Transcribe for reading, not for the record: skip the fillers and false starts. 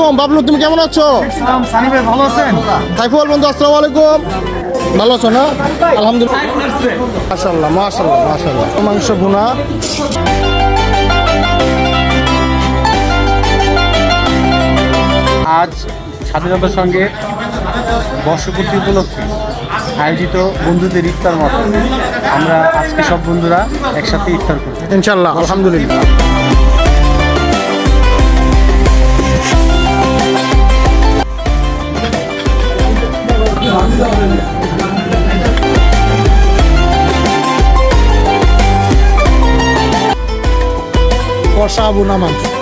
আলাইকুম বাবলু, তুমি কেমন আছো? সানি ভাই ভালো আছেন? সাইফুল বন্ধু আসসালামু আলাইকুম। ভালো আছো না? আলহামদুলিল্লাহ, মাশাআল্লাহ মাশাআল্লাহ মাশাআল্লাহ। মাংস ভুনা, আজ স্বাধীনতার সঙ্গে বর্ষপূর্তি উপলক্ষে আয়োজিত বন্ধুদের ইফতার মতো আমরা আজকে সব বন্ধুরা একসাথে ইফতার করি ইনশাআল্লাহ আলহামদুলিল্লাহ। কষা ভুনা মাংস।